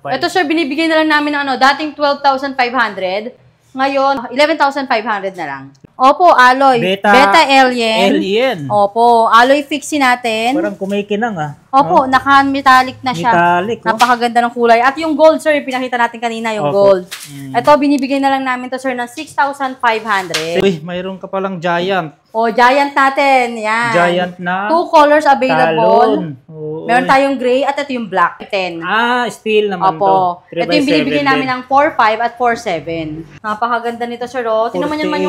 Ito sir, binibigay na lang namin ng dating 12,500. Ngayon, 11,500 na lang. Opo, alloy. Beta alien. Opo, alloy fixie natin. Parang kumikinang Opo, naka-metallic na siya. Metallic. Napakaganda ng kulay. At yung gold sir, pinakita natin kanina yung gold. Ito, binibigay na lang namin to sir ng 6,500. Uy, mayroon ka palang giant. Giant natin. Yan. Giant na. 2 colors available. Meron Uy. tayong gray at ito yung black. 10. Steel naman Opo. to. Ito yung binibigay namin ng 4.5 at 4.7. Napakaganda nito sir. Tingnan mo naman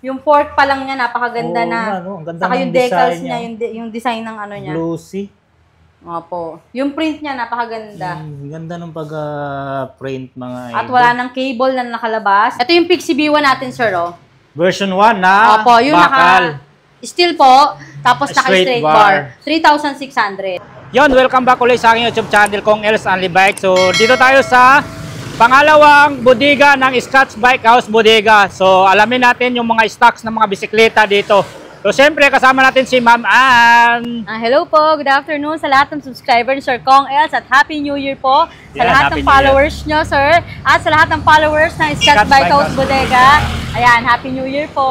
yung fork pa lang niya, napakaganda na. Ang ganda saka ng yung decals niya. yung design ng niya. Lucy. Opo. Yung print niya, napakaganda. Ganda ng pag-print mga At wala nang cable na nakalabas. Ito yung Pixie B1 natin, sir, Version 1 na Opo, yung bakal. Steel po, tapos naka-straight bar. 3,600. Yon, welcome back ulit sa aking YouTube channel, Kong Els Only Bike. So, dito tayo sa pangalawang bodega ng Scotch Bike House Bodega. So, alamin natin yung mga stocks ng mga bisikleta dito. So, siyempre, kasama natin si Ma'am Ann. Hello po, good afternoon sa lahat ng subscribers, Sir Kong Els, at Happy New Year po sa lahat ng followers nyo, sir. At sa lahat ng followers ng Scotch Bike House Bodega. Ayan, Happy New Year po.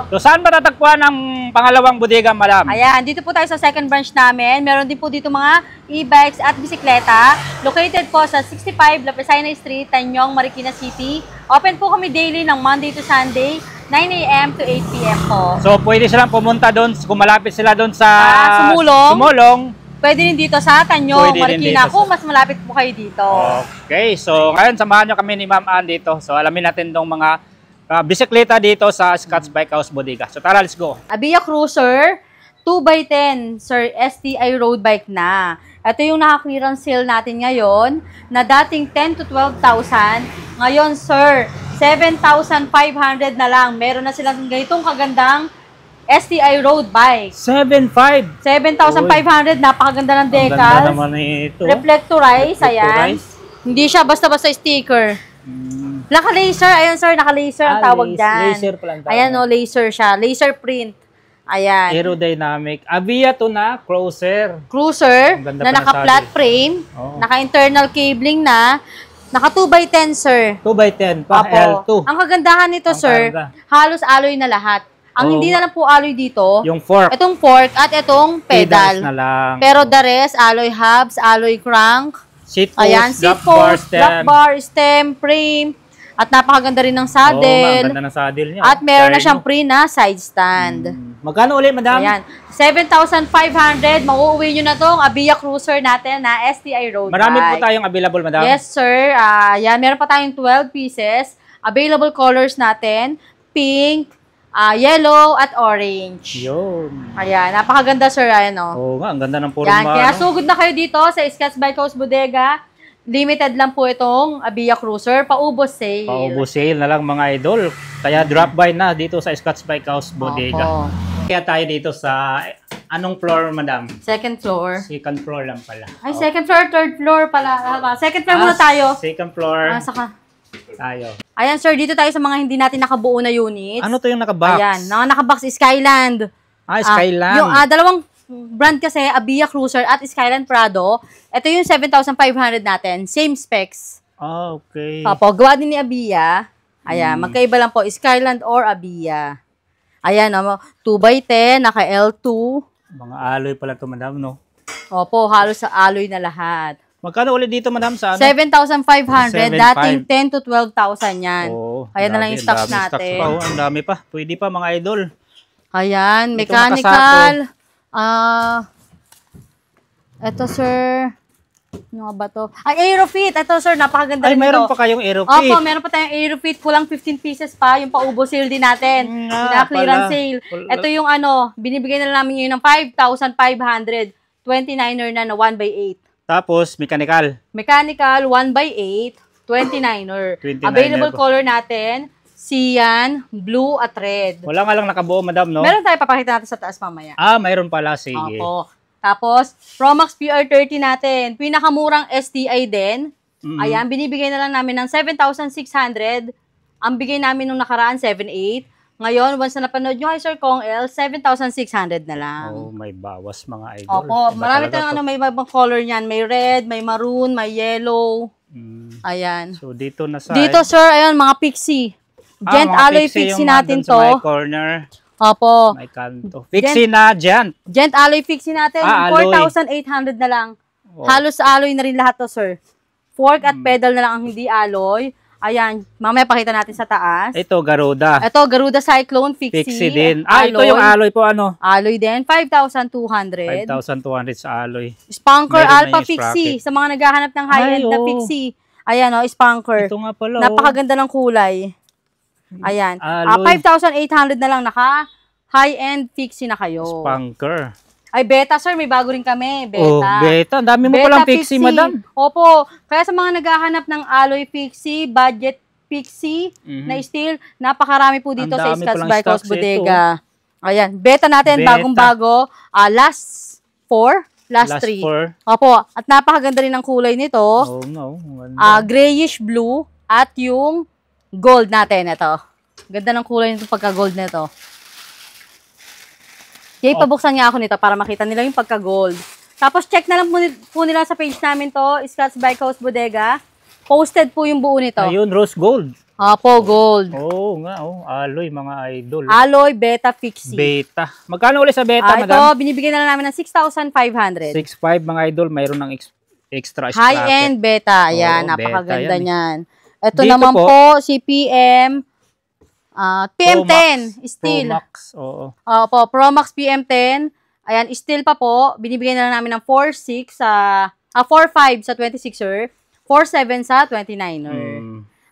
So, saan ba tatagpuan ang pangalawang bodega, madam? Ayan, dito po tayo sa second branch namin. Meron din po dito mga e-bikes at bisikleta. Located po sa 65 Lapesina Street, Tanyong, Marikina City. Open po kami daily ng Monday to Sunday, 9 AM to 8 PM po. So, pwede silang pumunta doon, kung malapit sila doon sa Sumulong. Pwede rin dito sa Tanyong, Marikina, kung mas malapit po kayo dito. Okay, so ngayon samahan nyo kami ni Ma'am Ann dito. So, alamin natin itong mga bisikleta dito sa Scotch Bike House Bodega. So tara, let's go. Abia Cruiser 2x10, sir, STI road bike na. Ito yung naka-clearance sale natin ngayon na dating 10 to 12,000. Ngayon, sir, 7,500 na lang. Meron na silang ganitong kagandang STI road bike. 7,500. Napakaganda ng decal. Ang ganda naman ito. Reflectorize, ayan. Hindi siya basta-basta sticker. Naka-laser, ayan sir, naka-laser ang tawag dyan. Laser pala ang tawag. Ayan laser siya, laser print. Ayan. Aerodynamic. Abia to na, Cruiser. Na naka-flat frame, naka-internal cabling na, naka 2x10 sir. 2x10, pa L2. Ang kagandahan nito sir, halos alloy na lahat. Ang hindi na lang po alloy dito, yung fork. Itong fork at itong pedal. Na lang. Pero the rest, alloy hubs, alloy crank. Seat post, ayan, seat post, drop bar, stem, frame. At napakaganda rin ng saddle. Ang ganda ng saddle niya. At meron na siyang free na side stand. Magkano ulit, madam? Ayan. 7,500. Mauuwi nyo na tong Abia Cruiser natin na STI road bike. Marami po tayong available, madam? Yes, sir. Ayan, meron pa tayong 12 pieces. Available colors natin. Pink, yellow, at orange. Yun. Ayan, napakaganda, sir. Ayan, Oo nga, ang ganda ng puro kaya sugod na kayo dito sa Scotch Bike House Bodega. Limited lang po itong Abia Cruiser. Paubos sale. Paubos sale na lang mga idol. Kaya drop by na dito sa Scotch Bike House Bodega. Kaya tayo dito sa anong floor, madam? Second floor. Second floor lang pala. Ay, second floor, third floor pala. Second floor muna tayo. Second floor. Saka. Tayo. Ayan, sir. Dito tayo sa mga hindi natin nakabuo na units. Ano to yung nakabox? Ayan. Nakabox Skyland. Skyland. Yung dalawang brand kasi, Abia Cruiser at Skyland Prado. Ito yung 7,500 natin. Same specs. Okay. Opo, gawa din ni Abia. Ayan, magkaiba lang po, Skyland or Abia. Ayan, 2x10, naka L2. Mga alloy pala to, madam, no? Opo, halos sa alloy na lahat. Magkano ulit dito, madam, sa ano? 7,500, dating 10 to 12,000 yan. Ayan na lang yung stocks natin. Ang dami pa. Pwede pa, mga idol. Ayan, mechanical. Ito, sir. Ano ba to? Ay, Aerofit. Ito, sir. Napakaganda rin ito. Ay, meron pa kayong Aerofit. Opo, meron pa tayong Aerofit. Kulang 15 pieces pa. Yung paubo sale din natin. Clearance sale. Ito yung binibigay na namin ngayon ng 5,500. 29er na 1x8. Tapos, mechanical. Mechanical, 1x8. 29er. Available color natin. Cyan, blue at red. Wala nga lang nakabuo, madam, no? Meron tayo, papakita natin sa taas mamaya. Mayroon pala. Sige. Opo. Tapos, Promax PR30 natin. Pinakamurang STI din. Ayan, binibigay na lang namin ng 7,600. Ang bigay namin nung nakaraan, 7,800. Ngayon, once na napanood nyo kay Sir Kong L, 7,600 na lang. May bawas mga idol. Opo, marami tayong may ibang color niyan. May red, may maroon, may yellow. Ayan. So, dito na sa... Dito, sir, ayan, mga pixie. Gent mga alloy fixie fixie yung natin nandun sa may to. corner. Opo. May kanto. Fixie na dyan. Gent alloy fixie natin. Alloy. 4,800 na lang. Oh. Halos alloy na rin lahat to, sir. Fork at pedal na lang ang hindi alloy. Ayan, mamaya pakita natin sa taas. Ito, Garuda. Ito, Garuda Cyclone Fixie. Fixie din. Ito yung alloy po, ano? Alloy din, 5,200. 5,200 sa alloy. Spunker Meron na Alpha yung Fixie. sprocket. Sa mga naghahanap ng high-end na oo. Fixie. Ayan, Spunker. Ito nga pala, Napakaganda ng kulay. Ayan. Alloy. 5,800 na lang, naka high-end Fixie na kayo. Spunker. Ay, Beta, sir. May bago rin kami. Beta. Oh, Beta. Ang dami mo Beta palang Fixie, madam. Opo. Kaya sa mga naghahanap ng alloy Fixie, budget Fixie na steel, napakarami po dito Ang sa dami Scotts palang Bike House stocks Bodega. Ayan. Beta natin, Beta. bagong-bago. Last 4, last 3. 4. Opo. At napakaganda rin ng kulay nito. Oh, no. Ganda. Grayish blue at yung gold natin. Ito. Ganda ng kulay nito pagka-gold nito. Kaya pabuksan niya ako nito para makita nila yung pagka-gold. Tapos check na lang po nila sa page namin to, Scotts Bike House Bodega. Posted po yung buo nito. Ayun, rose gold. Opo, gold. Oo nga, alloy, mga idol. Alloy Beta Fixie. Beta. Magkano ulit sa Beta, Ito, madam? binibigyan na lang namin ng 6,500. 6.5 mga idol, mayroon ng extra sprocket. High-end Beta. Ayan, Oo, napakaganda Beta yan, niyan. Ito Dito naman po, po, si PM. PM10, steel. Pro Max, oo. Opo, Pro Max PM10. Ayan, steel pa po. Binibigyan na lang namin ng 4.5 sa 26er. 4.7 sa 29er.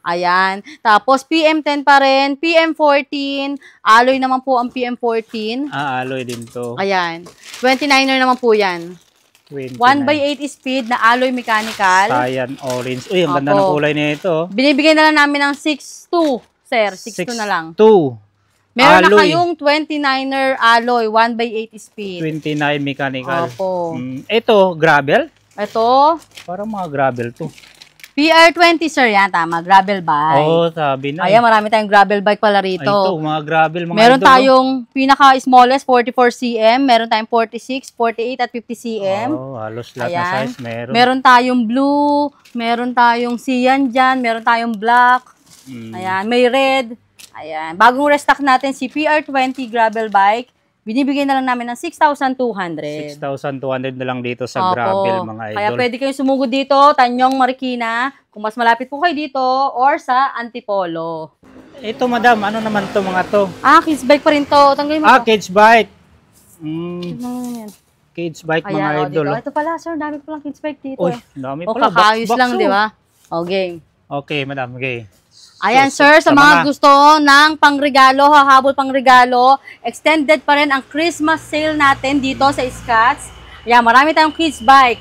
Ayan. Tapos, PM10 pa rin. PM14. Alloy naman po ang PM14. Alloy din to. Ayan. 29er naman po yan. 29. 1/8 speed na alloy mechanical. Cyan orange. Uy, ang ganda ng Opo. kulay nito. Binibigyan na lang namin ng 6.2. Sir, 6.2 na lang. 2. Meron na Alloy. kayong 29er alloy. 1/8 speed. 29 mechanical. Opo. Ito, gravel? Ito, Parang mga gravel to. PR20 sir, yan tama, gravel bike. Oo, sabi na. Ayan, marami tayong gravel bike pala Ay, rito. ito, mga gravel, mga Meron idol, tayong pinaka-smallest, 44 cm. Meron tayong 46, 48, at 50 cm. Oo, halos lahat na Ayan. size meron. Meron tayong blue, meron tayong cyan dyan, meron tayong black. Ayan, may red. Ayan, bagong restock natin si PR20 gravel bike. Binibigyan na lang namin ng 6,200. 6,200 na lang dito sa Opo. gravel, mga idol. Kaya pwede kayong sumugod dito, Tanyong, Marikina, kung mas malapit po kayo dito, or sa Antipolo. Ito, madam, ano naman to mga to? Kids bike pa rin to. Tanggalin mo to. Cage bike. Yan. Cage bike, mga Ayan, idol. dito. Ito pala, sir, dami ko lang kids bike dito. Uy, dami O, pala. kakayos Box, lang, oh. di ba? O, game. Okay, madam, okay. Ayan, So, sir, sa mga gusto ng pangregalo, hahabol pangregalo, extended pa rin ang Christmas sale natin dito sa Scotts. Ayan, marami tayong kids bike.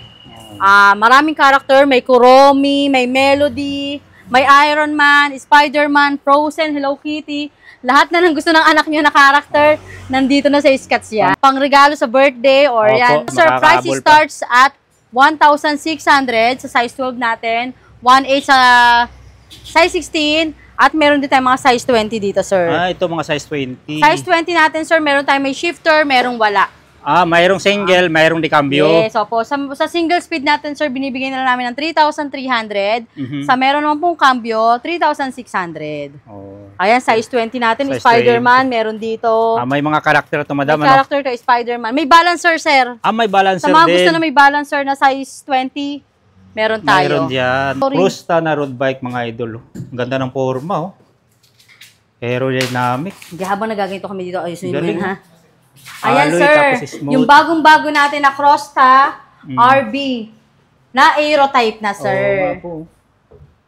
Maraming character, may Kuromi, may Melody, may Iron Man, Spider-Man, Frozen, Hello Kitty. Lahat na ng gusto ng anak nyo na character, nandito na sa Scotts yan. Pangregalo sa birthday or Opo, yan. Sir, price makakahabol pa. starts at 1,600 sa size 12 natin, 1.8 sa size 16, at meron din tayong mga size 20 dito, sir. Ito mga size 20. Size 20 natin, sir, meron tayong may shifter, merong wala. Mayroong single, mayroong di cambio. Yes, opo. Sa single speed natin, sir, binibigyan na lang namin ng 3,300. Sa meron naman pong cambio, 3,600. Oh. Ayan, size 20 natin. Size Spider-Man, meron dito. May mga karakter to, madam. May character kay Spider-Man. May balancer, sir. May balancer Sa mga din. gusto na may balancer na size 20, meron tayo. Mayroon dyan. Sorry. Prusta na road bike, mga idol. Ang ganda ng forma, oh. Aerodynamic. Hindi, habang nagaganito kami dito, ayusin mo Galing, yun, ha? Ayan, Alloy, sir. tapos smooth. Yung bagong-bago natin na Crosta RB na aerotype na, sir. Oo,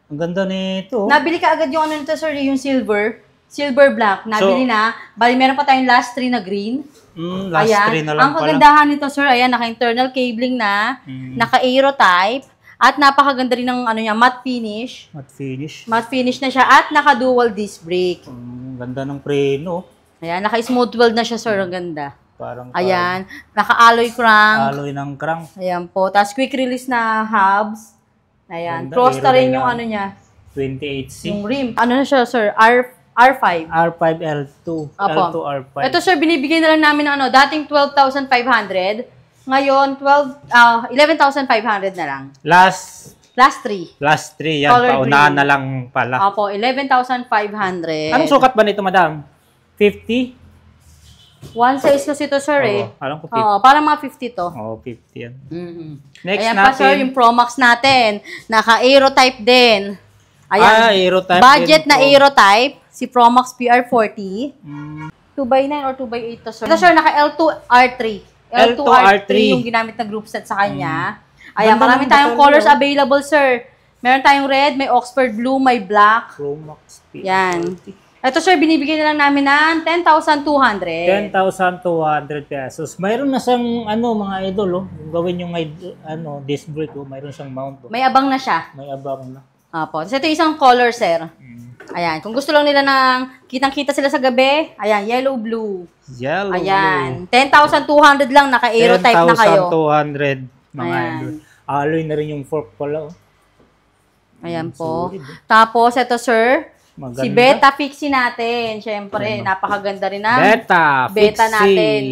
ang ganda nito. Nabili ka agad yung ano nito, sir, yung silver. Silver black. Nabili na. Bali, meron pa tayong last 3 na green. Last Ayan. 3 na lang Ang pala. kagandahan nito, sir, ayan, naka-internal cabling na, naka-aerotype, at napakaganda rin ng ano niya, matte finish. Matte finish. Matte finish na siya, at naka-dual disc brake. Ganda ng preno. Ayan, naka-smooth weld na siya, sir. Ang ganda. Parang Ayan, naka-alloy crank. alloy ng crank. Ayan po. Tapos quick release na hubs. Ayan. Ganda, Cross na rin aerodynamic. yung ano niya. 28C. Yung rim. Ano na siya, sir? R5. R5L2. Apo. L2 R5. Ito, sir, binibigyan na lang namin ng ano, dating 12,500. Ngayon, 11,500 na lang. Last Last 3. Last 3 yan. Color Paunahan green. na lang pala. Opo, 11,500. Anong sukat ba nito, madam? 50? One size kasi to, sir, eh. Oo, alam ko 50. Oo, parang mga 50 to. Oo, 50 yan. Mhm. Next Ayan natin. pa, sir, yung Pro Max natin. Naka-aero type din. Ayan. Aero type. Budget din na po. aero type. Si Pro Max PR40. Mm, 2x9 or 2x8 to, sir. Ito, sir, naka L2R3. L2R3 yung ginamit na group set sa kanya. Ayan, Ganda marami ng tayong baterya, colors oh. available, sir. Meron tayong red, may Oxford Blue, may black. Pro Max PR40. Yan. Ito, sir, binibigyan na lang namin ng 10,200. 10,200 pesos. Mayroon na siyang mga idol, oh. Gawin yung disc brake, oh. Mayroon siyang mount, oh. May abang na siya. May abang na. Opo. So, ito yung isang color, sir. Ayan. Kung gusto lang nila ng kitang-kita sila sa gabi, ayan, yellow-blue. Yellow. Ayan. 10,200 lang, naka-aero type na kayo. 10,200 mga Ayan. idol. Alloy na rin yung fork pala, oh. Ayan po. Solid, eh. Tapos, ito, sir, Maganda. si Beta Fixie natin. Siyempre, napakaganda rin na. Beta Beta Fixie. natin.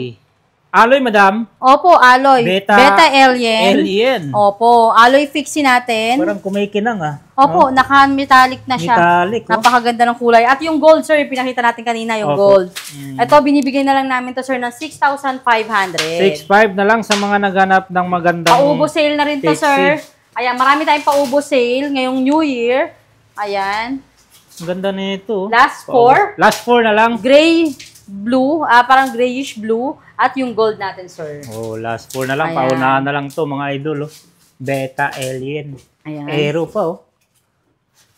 Alloy, madam? Opo, alloy. Beta Alien. Alien. Opo, alloy Fixie natin. Parang kumikinang, ah. Opo, naka-metallic na siya. Metallic, oh. Napakaganda ng kulay. At yung gold, sir, pinakita natin kanina, yung Opo. gold. Ito, binibigay na lang namin to, sir, ng 6,500. 6.5 na lang sa mga naghanap ng magandang Paubo sale na rin to, Fixie. sir. Ayan, marami tayong paubo sale ngayong New Year. Ayan. Ang ganda nito. Last 4. Last 4 na lang. Gray, blue, parang grayish blue. At yung gold natin, sir. Oh, last 4 na lang. Ayan. Paunahan na lang to mga idol, oh. Beta Alien. Ayan. Aero pa, oh.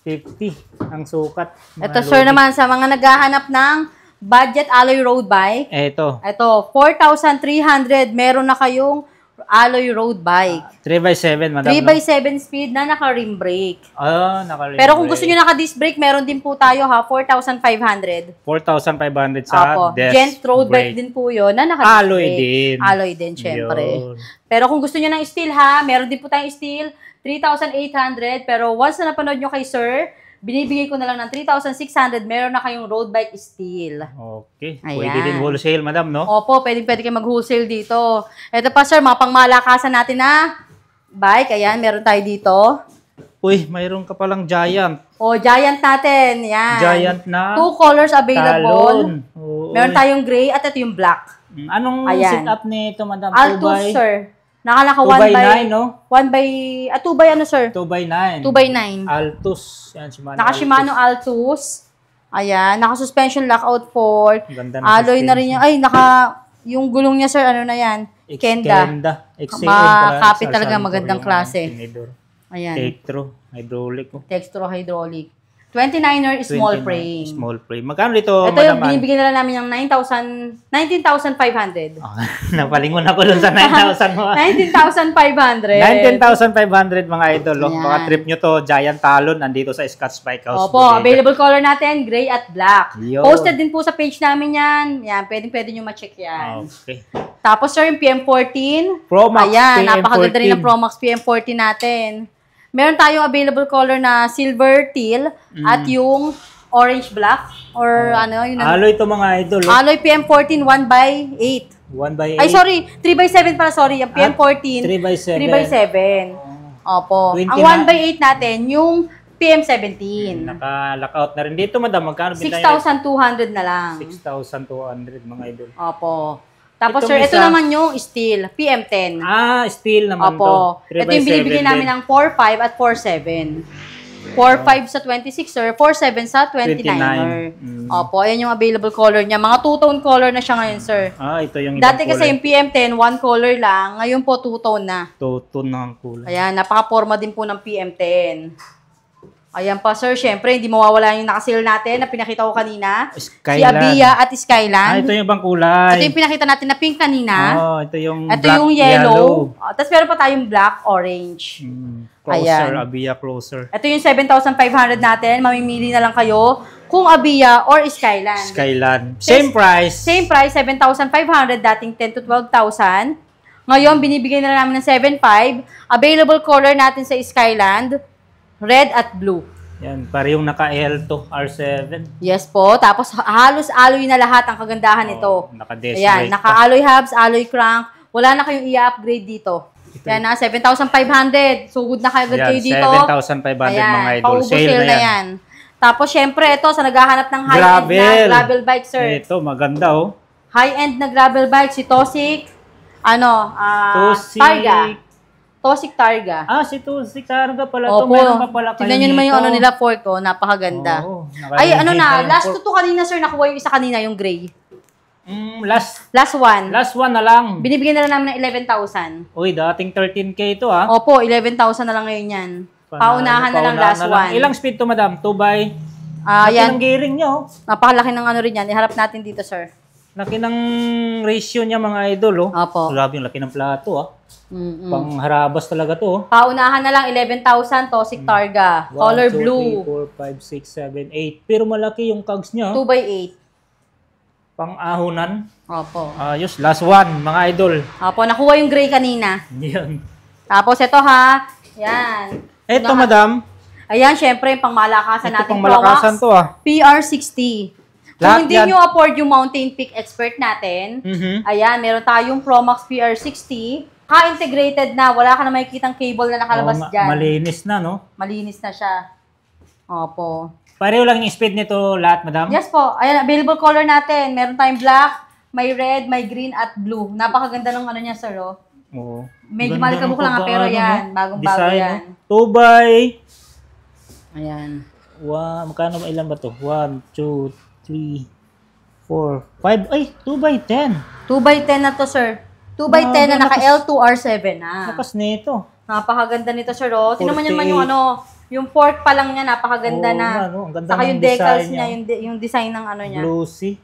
50 ang sukat. Mga Ito, sir, loading. naman sa mga naghahanap ng budget alloy road bike. Ito. Ito, 4,300. Meron na kayong alloy road bike. 3x7, madam. 3x7 speed na naka-rim brake. Naka-rim Pero kung brake. gusto nyo naka-disc brake, meron din po tayo ha, 4,500. 4,500 sa Opo. desk Gent road bike brake. din po yun na naka-disc Alloy brake. din. Alloy din, syempre. Yun. Pero kung gusto nyo ng steel ha, meron din po tayong steel, 3,800. Pero once na napanood nyo kay sir, binibigay ko na lang ng 3,600. Meron na kayong road bike steel. Okay. Ayan. Pwede din wholesale, madam, no? Opo, pwede kayo mag-wholesale dito. Ito pa sir, mga pangmalakasan natin na bike. Ayan, meron tayo dito. Uy, mayroon ka palang Giant. O, Giant natin. Yan. Giant na 2 colors available. talon. Oo, Meron uy. tayong gray at ito yung black. Anong Ayan. setup nito, madam? Altus, sir. Nakalaka 2x9, no? 2 by ano, sir? 2x9. 2x9. Altus. Yan, Shimano. Naka Shimano Altus. Ayan, naka suspension lockout fork. Ganda ng Alloy na rin suspension. yung, yung gulong niya, sir, ano na yan? Kenda. XCM. Makakapit talaga, magandang klase. Ayan. Tektro. Hydraulic. Oh. Textro hydraulic. 29er small 29, frame. Small frame. Magkano dito, Ito yung madam? binibigyan na lang namin ng 19,500. Napalingon ako dun sa 9,000 mo. 19,500. 19,500 mga idol. Oh. Ayan. Baka trip nyo to, Giant Talon, nandito sa Scotch Bike House. Opo, Bodega. available color natin, gray at black. Yun. Posted din po sa page namin yan. Yan, pwede nyo ma-check yan. Okay. Tapos sir, yung PM14. Pro Max Ayan, PM14. napakaganda rin ng Pro Max PM14 natin. Meron tayong available color na silver teal at yung orange black or ano, yun ang Alloy to mga idol. Oh. alloy PM14 1x8. 1x8. Ay, sorry, 3x7 pala, sorry. Yung PM14, 3x7. 3x7. Opo. 20 Ang na. 1x8 natin, yung PM17. Naka-lockout na rin. Dito, madam, magkano binta 6,200 na lang. 6,200 mga idol. Opo. Tapos Itong sir, ito isa- naman yung steel, PM10. Steel naman Opo. to. 3x7 Ito yung binibigay din. namin ng 4.5 at 4.7. 4.5 sa 26 sir, 4.7 sa 29er. Opo, ayan yung available color niya. Mga two-tone color na siya ngayon, sir. Ito yung ibang Dati kasi kulay. yung PM10, one color lang. Ngayon po, two-tone na. Two-tone na ang kulay. Ayan, napaka-forma din po ng PM10. Ayan pa, sir. Siyempre, hindi mawawala yung nakasale natin na pinakita ko kanina. Si Skyland. Abia at Skyland. Ito yung ibang kulay. Ito yung pinakita natin na pink kanina. Ito yung Ito black, yung yellow. Tapos meron pa tayong black, orange. Closer, Ayan. Abia Closer. Ito yung 7,500 natin. Mamimili na lang kayo kung Abia or Skyland. Skyland. Same price. Same price, 7,500. Dating 10 to 12,000. Ngayon, binibigay na lang namin ng 7,500. Available color natin sa Skyland, red at blue. Yan, parehong naka-L to R7. Yes po. Tapos halos alloy na lahat ang kagandahan nito. Naka-disc Ayan, brake pa. naka-alloy hubs, alloy crank. Wala na kayong i-upgrade dito. Yan na, 7,500. Sugod na kagad kayo dito. 7,500 mga idol. Paubos sale na yan. Tapos, syempre, ito, sa naghahanap ng high-end na gravel bike, sir. Ito, maganda, oh. High-end na gravel bike, si Toxic, Toxic. Targa. Toxic Targa. Si Toxic Targa pala to. Opo. Meron pa pala kayo Tignan nyo naman yung nila fork, oh. Napakaganda. Ay, last to kanina, sir. Nakuha yung isa kanina, yung gray. Last one. Last one na lang. Binibigyan na lang namin ng 11,000. Uy, dating 13K ito, ah. Opo, 11,000 na lang ngayon yan. Paunahan na lang last one. Ilang speed to, madam? 2 by? Yan. Laki ng gearing nyo. Napakalaki ng ano rin yan. Iharap natin dito, sir. Laki ng ratio niya, mga idol, oh. Opo. Grabe yung laki ng plato, ah. Pangharabas talaga to, oh. Paunahan na lang, 11,000, Toxic Targa. Color blue. 1, 2, 3, 4, 5, 6, 7, 8. Pero malaki yung cogs niya, 2x8. Pang-ahonan. Opo. Ayos, last one, mga idol. Opo, nakuha yung gray kanina. Yan. Tapos ito ha, yan. Ito, madam. Ayan, syempre, yung pangmalakasan Ito, natin. pangmalakasan to, ah. PR60. Kung hindi nyo afford yung Mountain Peak Expert natin, ayan, meron tayong Promax PR60. Ka-integrated na, wala ka na makikitang cable na nakalabas dyan. Malinis na, no? Malinis na siya. Opo. Pareho lang yung speed nito lahat, madam? Yes po. Ayan, available color natin. Meron tayong black, may red, may green, at blue. Napakaganda ng ano niya, sir, oh. Oo. Medyo malikabok lang, pero yan. Bagong-bago yan. 2 by... Ayan. Magkano ba, ilan ba to? 1, 2, 3, 4, 5. Ay, 2 by 10. 2 by 10 na to, sir. 2 by 10 na naka L2R7 na. Lakas nito. Napakaganda nito, sir. Oh. Tingnan mo naman yung yung fork pa lang niya, napakaganda na. Ang ganda saka ng yung decals design niya, yung design ng ano niya. Glossy.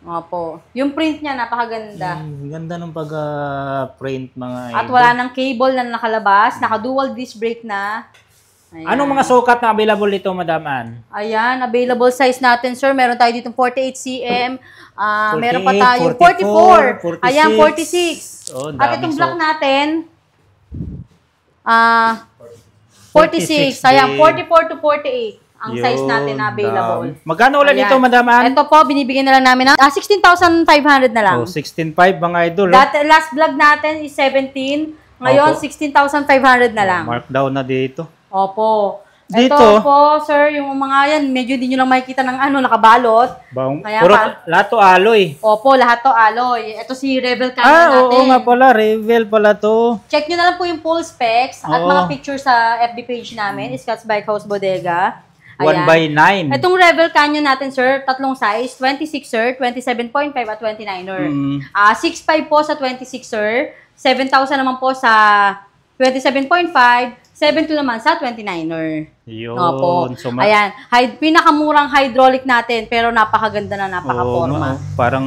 Opo. Yung print niya, napakaganda. Ganda ng pag-print, mga At wala nang cable na nakalabas. Naka-dual disc brake na. Ayan. Anong mga sukat na available dito, Madam Ann? Ayan, available size natin, sir. Meron tayo dito 48 cm. Meron pa tayo 44. 44. Ayan, 46. At itong black natin, 46. Ayan, 44 to 48 ang size natin na available. Magkano ulit dito, Madam Ann? Ito po, binibigyan na lang namin ng 16,500 na lang. 16,500 mga idol. Last vlog natin is 17. Ngayon, 16,500 na lang. Markdown na dito. Opo. Dito. Ito po, sir, yung mga yan, medyo hindi nyo lang makikita ng nakabalot. Puro lahat to alloy. Opo, lahat to alloy. Ito si Rebel Canyon natin. Oo nga pala, Rebel pala to. Check nyo na lang po yung full specs at mga pictures sa FB page namin, Scott's Bike House Bodega. 1 by 9. Itong Rebel Canyon natin, sir, tatlong size, 26er, 27.5 at 29er. 6.5 po sa 26er, 7,000 naman po sa 27.5, 7.2 naman sa 29er. Yun. Opo. Ayan, pinakamurang hydraulic natin, pero napakaganda na, napaka-forma. Parang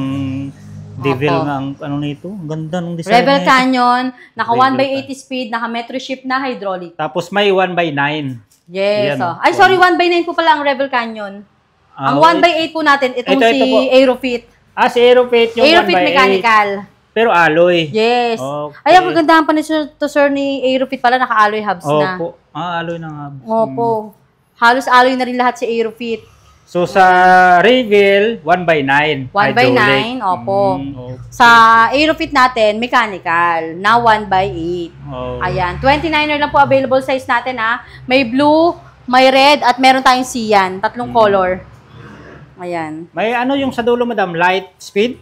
devil nga ang ano nito. Ang ganda ng design. Rebel Canyon, naka 1x80 speed, naka metro shift na hydraulic. Tapos may 1 by 9. Yes. Ay, sorry, 1 by 9 po pala ang Rebel Canyon. Ang 1 by 8 po natin, itong si Aerofit. Si Aerofit yung 1 by 8. Aerofit mechanical. Pero alloy. Yes. Okay. Ay, ang kagandahan pa to sir ni Aerofit pala, naka-alloy hubs na. Opo. Alloy ng hubs. Opo. Halos alloy na rin lahat si Aerofit. So, sa Rebel, 1 by 9. 1 by 9, opo. Sa Aerofit natin, mechanical, na 1 by 8. Ayan, 29er lang po available size natin ha. May blue, may red, at meron tayong cyan. Tatlong color. Ayan. May ano yung sa dulo, madam? Light speed?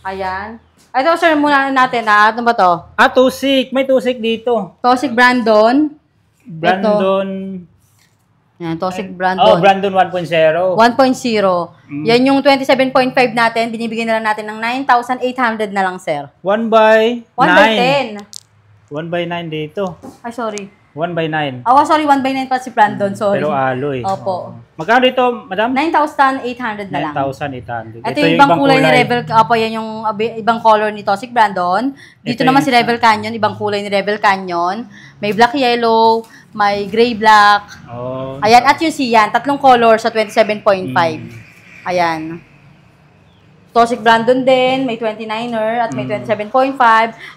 Ayan. Ito sir, muna natin ha. Ano ba to? Toxic. May Toxic dito. Toxic Brandon. Brandon. Yan, Toxic Brandon. Brandon 1.0. 1.0. Yan yung 27.5 natin. Binibigyan na lang natin ng 9,800 na lang, sir. 1 by 1 by 10. 1 by 9 dito. Ay, sorry. 1 by 9. Sorry, 1 by 9 pa si Brandon. Sorry. Pero alloy. Opo. Magkano dito, madam? 9,800 na lang. 9,800. Ito yung ibang kulay ni Rebel. Opo, yan yung ibang color ni Toxic Brandon. Dito naman si Rebel Canyon. Ibang kulay ni Rebel Canyon. May black yellow, may gray black. Ayan, at yung cyan. Tatlong color sa 27.5. Ayan. Toxic Brandon din, may 29er at may 27.5.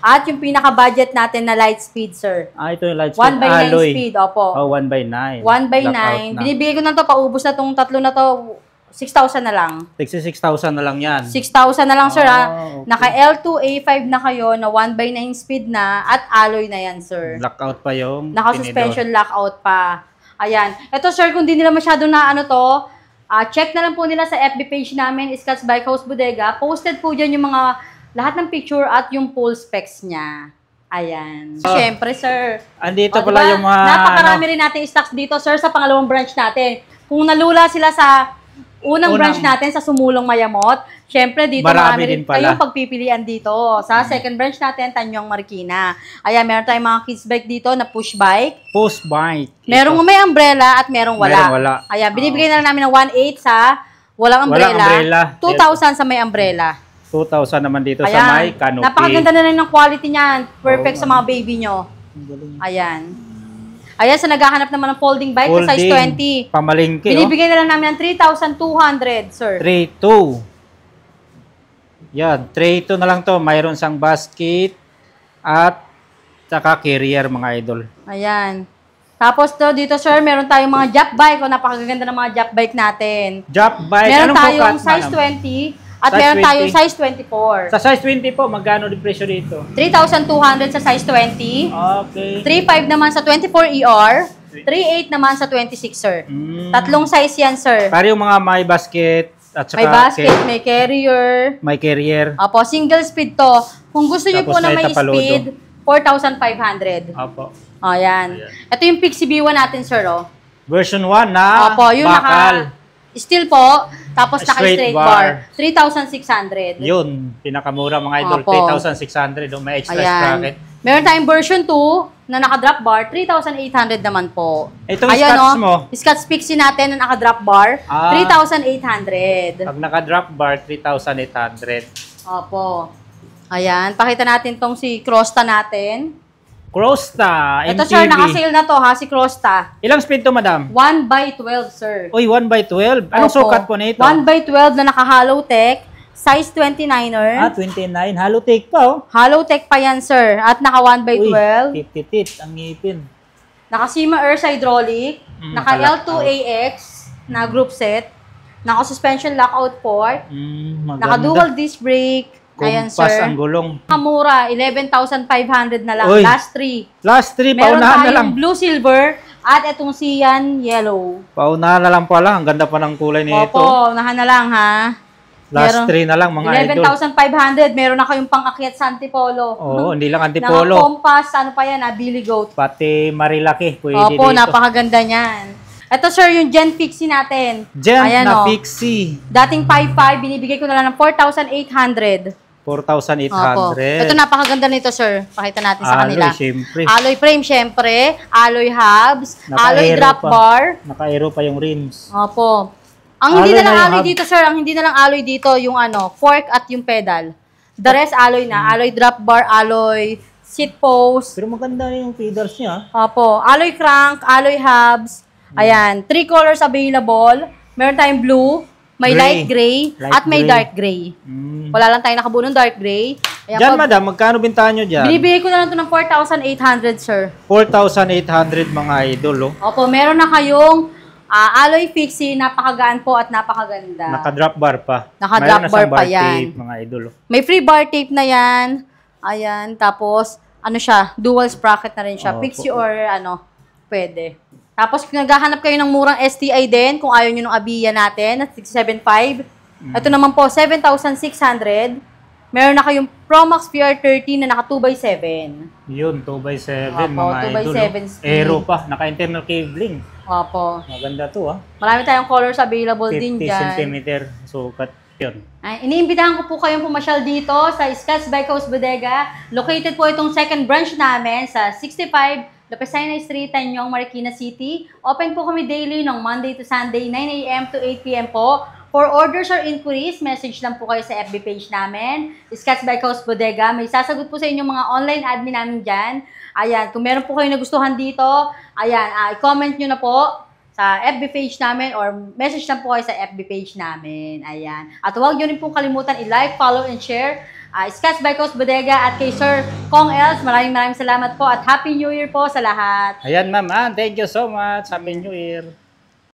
At yung pinaka-budget natin na light speed, sir. Ito yung light speed. 1 by 9 speed, opo. 1 by 9. 1 by 9. Binibigay ko na to, paubos na tong tatlo na to. 6,000 na lang. Tigsi 6,000 na lang yan. 6,000 na lang, sir, ha? Okay. Naka L2A5 na kayo, na 1/9 speed na, at alloy na yan, sir. Blackout pa yung Naka-suspension lockout pa. Ayan. Ito, sir, kung di nila masyado na ano to, check na lang po nila sa FB page namin, Scott's Bike House Bodega. Posted po dyan yung mga, lahat ng picture at yung full specs niya. Ayan. Siyempre, sir. Andito O, pala diba? yung mga... Napakarami rin natin stocks dito, sir, sa pangalawang branch natin. Kung nalula sila sa unang branch natin sa Sumulong Mayamot, syempre dito marami rin kayong pagpipilian dito. Sa second branch natin, Tanyong Marikina. Ayan, meron tayong mga kids bike dito na push bike. Push bike. Merong may umbrella at merong wala. Merong wala. Ayan, binibigay na lang namin ng 1,800 sa walang umbrella. 2,000 sa may umbrella. 2,000 naman dito Ayan, sa may canopy. napakaganda na rin ng quality niyan. Perfect sa mga baby nyo. Ayan. Ayan, sa naghahanap naman ng folding bike na size 20. Pamalingki, Binibigay na lang namin ng 3,200, sir. 3,200. Yan, 3,200 na lang to. Mayroon sang basket at saka carrier, mga idol. Ayan. Tapos to, dito, sir, meron tayong mga jump bike. O, napakaganda ng mga jump bike natin. Jump bike. Meron Anong tayong sukat, size madam? 20 at meron tayong size 24. Sa size 20 po, magkano din presyo dito? 3,200 sa size 20. Okay. 3,500 naman sa 24 ER. 3,800 naman sa 26, sir. Tatlong size yan, sir. Para yung mga may basket at saka May basket, may carrier. may carrier. Opo, single speed to. Kung gusto niyo Tapos po na may may tapaludo. speed, 4,500. Opo. O, yan. Ito yung Pixie B1 natin, sir, oh. Version 1 na Opo, yung bakal. steel po, tapos Straight naka-straight bar. 3,600. Yun, pinakamura mga idol. Opo. 3,600. May extra sprocket. Meron tayong version 2 na naka-drop bar, 3,800 naman po. Itong Ayan, Scotch oh, mo? Scotch Pixie natin na naka-drop bar, 3,800. Pag naka-drop bar, 3,800. Opo. Ayan, pakita natin tong si Crosta natin. Crosta, MTV. Ito, sir, naka-sale na to, ha, si Crosta. Ilang speed to, madam? 1/12, sir. Uy, 1/12. Anong Opo. sukat po nito? 1/12 na naka-hollow tech, size 29er. 29. Hollow take pa, oh. Hollow tech pa yan, sir. At naka 1/12. Uy, 50 tit ang ngipin. Naka Sima Earth hydraulic. Naka L2AX na group set. Naka suspension lockout port. Maganda. Naka dual disc brake. Ayan, Kumpas sir. ang gulong. Kamura, 11,500 na lang. Uy. Last 3. Last 3, Meron paunahan na lang. tayong blue silver at itong Cyan yellow. Paunahan na lang pala. Ang ganda pa ng kulay nito. Opo, unahan na lang, ha. Last 3 na lang, mga idol. 11,500. Meron na kayong pang-akyat sa Antipolo. Oo, hindi lang Antipolo. Naka-compass, ano pa yan, Billy Goat. Pati Marilaki, pwede Opo, dito. napakaganda niyan. Ito, sir, yung Gen Pixie natin. Gen Ayan, na oh. Pixie. Dating 5,500, binibigay ko na lang ng 4,800. 4,800. Opo. Ito, napakaganda nito, sir. Pakita natin sa kanila. Siyempre. Alloy frame, syempre. Alloy hubs. Alloy Naka-aero drop pa. bar. Naka-aero pa yung rims. Opo. Ang hindi Alloy na lang na yung alloy hub. dito, sir. Ang hindi na lang alloy dito, yung ano, fork at yung pedal. The rest, alloy na. Alloy drop bar, alloy seat post. Pero maganda yung pedals niya. Opo. Alloy crank, alloy hubs. Ayan. 3 colors available. Meron tayong blue, may Gray. light gray, Light at may gray. dark gray. Wala lang tayong nakabuo ng dark gray. Ayan Diyan, po. madam, magkano bintahan nyo dyan? Binibigay ko na lang ito ng 4,800, sir. 4,800 mga idol, oh. Opo, meron na kayong alloy fixie, napakagaan po at napakaganda. Naka-drop bar pa. Naka-drop Mayroon na bar siyang pa bar yan. tape, mga idol, oh. May free bar tape na yan. Ayan, tapos, ano siya, dual sprocket na rin siya. Opo. Fixie or ano, pwede. Tapos, kung naghahanap kayo ng murang STI din, kung ayaw nyo ng Abiya natin, at 675. Ito naman po, 7,600. Meron na kayong Promax PR30 na naka 2x7. Yun, 2x7 Opo, mga 2x7 idol, oh. speed. Aero pa, naka-internal cabling. Opo. Maganda to, ah. Marami tayong colors available din 50 dyan. cm sukat yun. Ay, iniimbitahan ko po kayong pumasyal dito sa Scott's Bike House Bodega. Located po itong second branch namin sa 65 Lapesina Street, Tanyong, Marikina City. Open po kami daily ng Monday to Sunday, 9 a.m. to 8 p.m. po. For orders or inquiries, message lang po kayo sa FB page namin, Scott's Bike House Bodega. May sasagot po sa inyong mga online admin namin dyan. Ayan, kung meron po kayo nagustuhan dito, ayan, i-comment nyo na po sa FB page namin or message lang po kayo sa FB page namin. Ayan. At huwag nyo rin pong kalimutan i-like, follow, and share Scott's Bike House Bodega at kay Sir Kong Els. Maraming salamat po at Happy New Year po sa lahat. Ayan, ma'am. Thank you so much. Happy New Year.